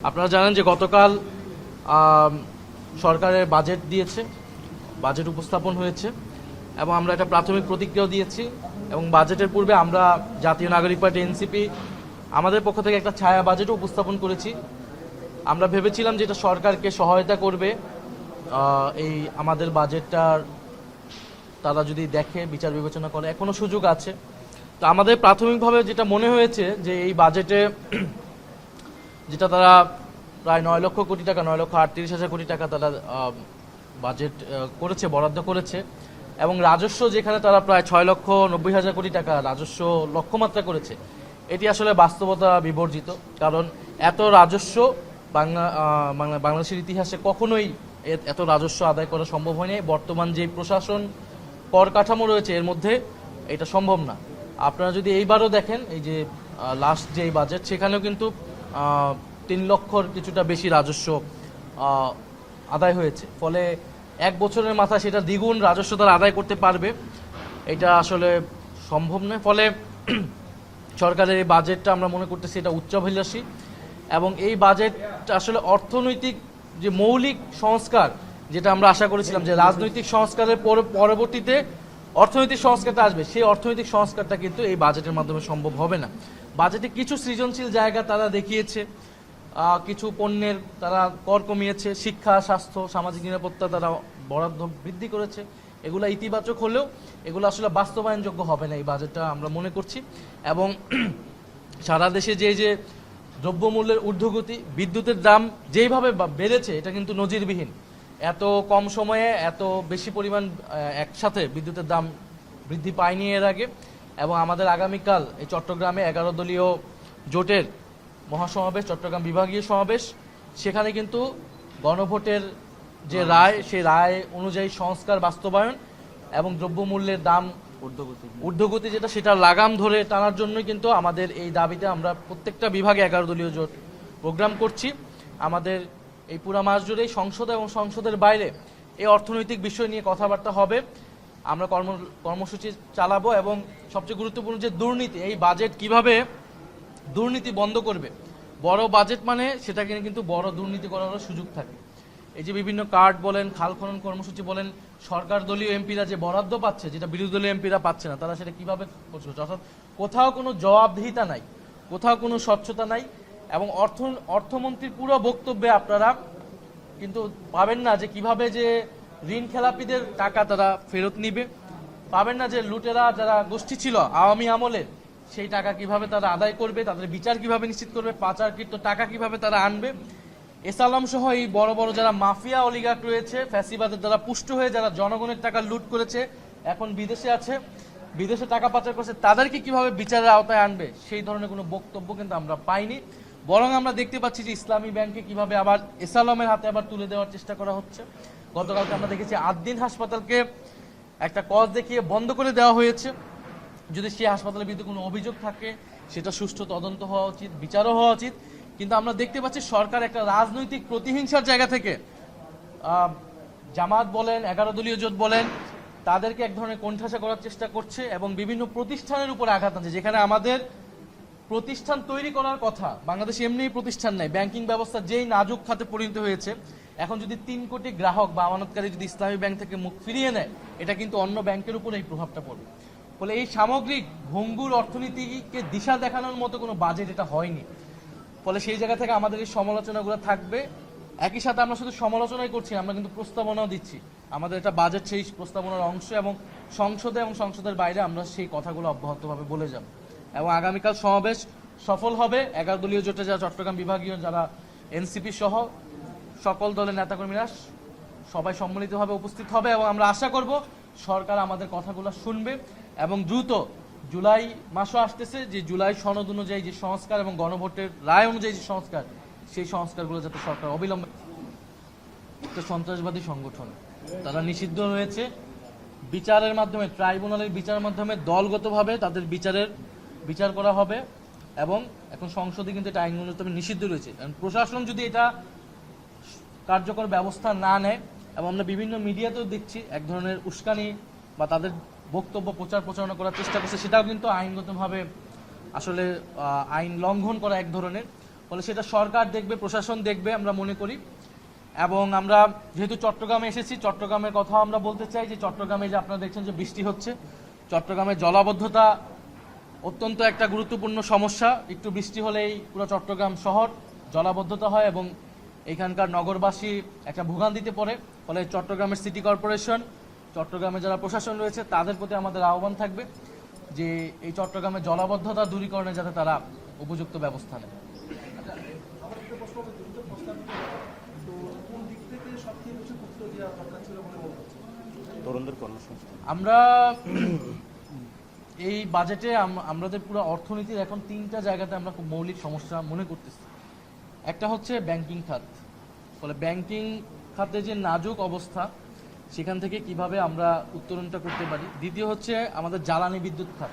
আপনারা জানেন যে গতকাল সরকারের বাজেট দিয়েছে, বাজেট উপস্থাপন হয়েছে এবং আমরা একটা প্রাথমিক প্রতিক্রিয়াও দিয়েছি। এবং বাজেটের পূর্বে আমরা জাতীয় নাগরিক পার্টি এনসিপি আমাদের পক্ষ থেকে একটা ছায়া বাজেটও উপস্থাপন করেছি। আমরা ভেবেছিলাম যে এটা সরকারকে সহায়তা করবে, এই আমাদের বাজেটটার তারা যদি দেখে বিচার বিবেচনা করে এখনও সুযোগ আছে। তো আমাদের প্রাথমিকভাবে যেটা মনে হয়েছে যে এই বাজেটে যেটা তারা প্রায় 9 লক্ষ কোটি টাকা, 9,38,000 কোটি টাকা তারা বাজেট করেছে, বরাদ্দ করেছে এবং রাজস্ব যেখানে তারা প্রায় 6,90,000 কোটি টাকা রাজস্ব লক্ষ্যমাত্রা করেছে, এটি আসলে বাস্তবতা বিবর্জিত। কারণ এত রাজস্ব বাংলাদেশের ইতিহাসে কখনোই এত রাজস্ব আদায় করা সম্ভব হয়নি। বর্তমান যে প্রশাসন কর কাঠামো রয়েছে এর মধ্যে এটা সম্ভব না। আপনারা যদি এইবারও দেখেন, এই যে লাস্ট যে বাজেট, সেখানেও কিন্তু 3 লক্ষর কিছুটা বেশি রাজস্ব আদায় হয়েছে। ফলে এক বছরের মাথায় সেটা দ্বিগুণ রাজস্ব তারা আদায় করতে পারবে, এটা আসলে সম্ভব নয়। ফলে সরকারের এই বাজেটটা আমরা মনে করতেছি এটা উচ্চাভিলাষী এবং এই বাজেট আসলে অর্থনৈতিক যে মৌলিক সংস্কার, যেটা আমরা আশা করেছিলাম যে রাজনৈতিক সংস্কারের পরবর্তীতে অর্থনৈতিক সংস্কারটা আসবে, সেই অর্থনৈতিক সংস্কারটা কিন্তু এই বাজেটের মাধ্যমে সম্ভব হবে না। বাজেটে কিছু সৃজনশীল জায়গা তারা দেখিয়েছে, কিছু পণ্যের তারা কর কমিয়েছে, শিক্ষা, স্বাস্থ্য, সামাজিক নিরাপত্তা তারা বরাদ্দ বৃদ্ধি করেছে। এগুলো ইতিবাচক হলেও এগুলো আসলে বাস্তবায়নযোগ্য হবে না এই বাজেটটা আমরা মনে করছি। এবং সারা দেশে যে দ্রব্যমূল্যের ঊর্ধ্বগতি, বিদ্যুতের দাম যেইভাবে বেড়েছে, এটা কিন্তু নজিরবিহীন। এত কম সময়ে এত বেশি পরিমাণ একসাথে বিদ্যুতের দাম বৃদ্ধি পায়নি এর আগে। এবং আমাদের আগামীকাল এই চট্টগ্রামে 11 দলীয় জোটের মহাসমাবেশ, চট্টগ্রাম বিভাগীয় সমাবেশ, সেখানে কিন্তু গণভোটের যে রায়, সেই রায় অনুযায়ী সংস্কার বাস্তবায়ন এবং দ্রব্যমূল্যের দাম ঊর্ধ্বগতি যেটা, সেটা লাগাম ধরে টানার জন্যই কিন্তু আমাদের এই দাবিতে আমরা প্রত্যেকটা বিভাগে 11 দলীয় জোট প্রোগ্রাম করছি। আমাদের এই পুরা মাস জুড়েই সংসদ এবং সংসদের বাইরে এই অর্থনৈতিক বিষয় নিয়ে কথাবার্তা হবে, আমরা কর্মসূচি চালাবো। এবং সবচেয়ে গুরুত্বপূর্ণ যে দুর্নীতি, এই বাজেট কিভাবে দুর্নীতি বন্ধ করবে। বড় বাজেট মানে সেটাকে কিন্তু বড় দুর্নীতি করারও সুযোগ থাকে। এই যে বিভিন্ন কার্ড বলেন, খাল খনন কর্মসূচি বলেন, সরকার দলীয় এমপিরা যে বরাদ্দ পাচ্ছে, যেটা বিরোধী দলীয় এমপিরা পাচ্ছে না, তারা সেটা কিভাবে করছে। অর্থাৎ কোথাও কোনো জবাবদিহিতা নাই, কোথাও কোনো স্বচ্ছতা নাই। এবং অর্থমন্ত্রীর পুরো বক্তব্যে আপনারা কিন্তু পাবেন না যে কিভাবে যে ঋণ খেলাপিদের টাকা তারা ফেরত নিবে, পাবেন না যে লুটেরা যারা গোষ্ঠী ছিল আওয়ামী আমলে, সেই টাকা কিভাবে তারা আদায় করবে, তাদের বিচার কিভাবে নিশ্চিত করবে, পাচারকৃত টাকা কিভাবে তারা আনবে। এসালাম সহ এই বড় বড় যারা মাফিয়া অলিগার্ক রয়েছে, ফ্যাসিবাদের দ্বারা পুষ্ট হয়ে যারা জনগণের টাকা লুট করেছে, এখন বিদেশে আছে, বিদেশে টাকা পাচার করছে, তাদেরকে কিভাবে বিচারের আওতায় আনবে, সেই ধরনের কোনো বক্তব্য কিন্তু আমরা পাইনি। বরং আমরা দেখতে পাচ্ছি যে ইসলামী ব্যাংকে কিভাবে আবার এসালামের হাতে আবার তুলে দেওয়ার চেষ্টা করা হচ্ছে। গতকালকে আমরা দেখেছি আদ্দিন হাসপাতালকে একটা কজ দেখিয়ে বন্ধ করে দেওয়া হয়েছে। যদি সেই হাসপাতালের বিরুদ্ধে কোনো অভিযোগ থাকে, সেটা সুষ্ঠু তদন্ত হওয়া উচিত, বিচারও হওয়া উচিত। কিন্তু আমরা দেখতে পাচ্ছি সরকার একটা রাজনৈতিক প্রতিহিংসার জায়গা থেকে জামাত বলেন, 11 দলীয় জোট বলেন, তাদেরকে এক ধরনের কোণঠাসা করার চেষ্টা করছে এবং বিভিন্ন প্রতিষ্ঠানের উপরে আঘাত আনছে। যেখানে আমাদের প্রতিষ্ঠান তৈরি করার কথা, বাংলাদেশে এমনিই প্রতিষ্ঠান নাই, ব্যাংকিং ব্যবস্থা যেই নাজুক খাতে পরিণত হয়েছে, এখন যদি 3 কোটি গ্রাহক বা আমানতকারী যদি ইসলামী ব্যাংক থেকে মুখ ফিরিয়ে নেয়, এটা কিন্তু অন্য ব্যাংকের উপর এই প্রভাবটা পড়বে। ফলে এই সামগ্রিক ভঙ্গুর অর্থনীতিকে দিশা দেখানোর মতো কোনো বাজেট এটা হয়নি। ফলে সেই জায়গা থেকে আমাদের এই সমালোচনাগুলো থাকবে। একই সাথে আমরা শুধু সমালোচনাই করছি, আমরা কিন্তু প্রস্তাবনাও দিচ্ছি। আমাদের এটা বাজেট সেই প্রস্তাবনার অংশ এবং সংসদে এবং সংসদের বাইরে আমরা সেই কথাগুলো অব্যাহতভাবে বলে যাব। এবং আগামীকাল সমাবেশ সফল হবে। 11 দলীয় জোটে যারা চট্টগ্রাম বিভাগীয়, যারা এনসিপি সহ সকল দলের নেতাকর্মীরা সবাই সম্মিলিতভাবে উপস্থিত হবে এবং আমরা আশা করব সরকার আমাদের কথাগুলো শুনবে এবং দ্রুত জুলাই মাসও আসতেছে, যে জুলাই সনদ অনুযায়ী যে সংস্কার এবং গণভোটের রায় অনুযায়ী যে সংস্কার, সেই সংস্কারগুলো যাতে সরকার অবিলম্বে। একটা সন্ত্রাসবাদী সংগঠন, তারা নিষিদ্ধ হয়েছে বিচারের মাধ্যমে, ট্রাইব্যুনালের বিচারের মাধ্যমে দলগতভাবে তাদের বিচার করা হবে এবং এখন সংসদে কিন্তু এটা আইনগত নিষিদ্ধ রয়েছে। প্রশাসন যদি এটা কার্যকর ব্যবস্থা না নেয়, এবং আমরা বিভিন্ন মিডিয়াতেও দেখছি এক ধরনের উস্কানি বা তাদের বক্তব্য প্রচারণা করার চেষ্টা করছে, সেটাও কিন্তু আইনগতভাবে আসলে আইন লঙ্ঘন করা এক ধরনের। ফলে সেটা সরকার দেখবে, প্রশাসন দেখবে আমরা মনে করি। এবং আমরা যেহেতু চট্টগ্রামে এসেছি, চট্টগ্রামের কথা আমরা বলতে চাই যে চট্টগ্রামে যে আপনারা দেখছেন যে বৃষ্টি হচ্ছে, চট্টগ্রামে জলাবদ্ধতা অত্যন্ত একটা গুরুত্বপূর্ণ সমস্যা। একটু বৃষ্টি হলেই পুরো চট্টগ্রাম শহর জলাবদ্ধতা হয় এবং এখানকার নগরবাসী একটা ভোগান্তিতে পড়ে। ফলে চট্টগ্রামের সিটি কর্পোরেশন, চট্টগ্রামে যারা প্রশাসন রয়েছে তাদের প্রতি আমাদের আহ্বান থাকবে যে এই চট্টগ্রামের জলাবদ্ধতা দূরীকরণে যাতে তারা উপযুক্ত ব্যবস্থা নেয়। তরুণদের কর্মসংস্থান আমরা এই বাজেটে আমাদের পুরো অর্থনীতির এখন 3টা জায়গাতে আমরা খুব মৌলিক সমস্যা মনে করতেছি। একটা হচ্ছে ব্যাংকিং খাত, ফলে ব্যাংকিং খাতে যে নাজুক অবস্থা সেখান থেকে কিভাবে আমরা উত্তরণটা করতে পারি। দ্বিতীয় হচ্ছে আমাদের জ্বালানি বিদ্যুৎ খাত,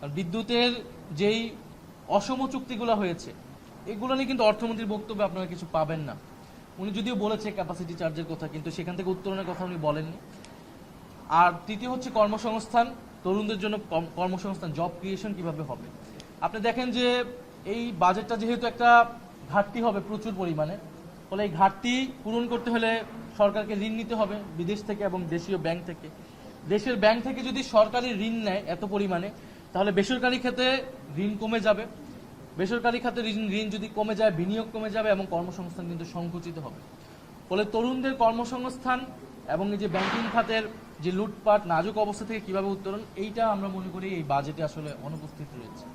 আর বিদ্যুতের যেই অসম চুক্তিগুলো হয়েছে এগুলো নিয়ে কিন্তু অর্থমন্ত্রীর বক্তব্যে আপনারা কিছু পাবেন না। উনি যদিও বলেছে ক্যাপাসিটি চার্জের কথা, কিন্তু সেখান থেকে উত্তরণের কথা উনি বলেননি। আর তৃতীয় হচ্ছে কর্মসংস্থান, তরুণদের জন্য কর্মসংস্থান, জব ক্রিয়েশন কিভাবে হবে। আপনি দেখেন যে এই বাজেটটা যেহেতু একটা ঘাটতি হবে প্রচুর পরিমাণে, ফলে এই ঘাটতি পূরণ করতে হলে সরকারকে ঋণ নিতে হবে বিদেশ থেকে এবং দেশীয় ব্যাংক থেকে। দেশের ব্যাংক থেকে যদি সরকারি ঋণ নেয় এত পরিমাণে, তাহলে বেসরকারি খাতে ঋণ কমে যাবে। বেসরকারি খাতে ঋণ যদি কমে যায়, বিনিয়োগ কমে যাবে এবং কর্মসংস্থান কিন্তু সংকুচিত হবে। ফলে তরুণদের কর্মসংস্থান এবং এই যে ব্যাংকিং খাতের যে লুটপাট, নাজুক অবস্থা থেকে কিভাবে উত্তরণ, এইটা আমরা মনে করি এই বাজেটে আসলে অনুপস্থিত রয়েছে।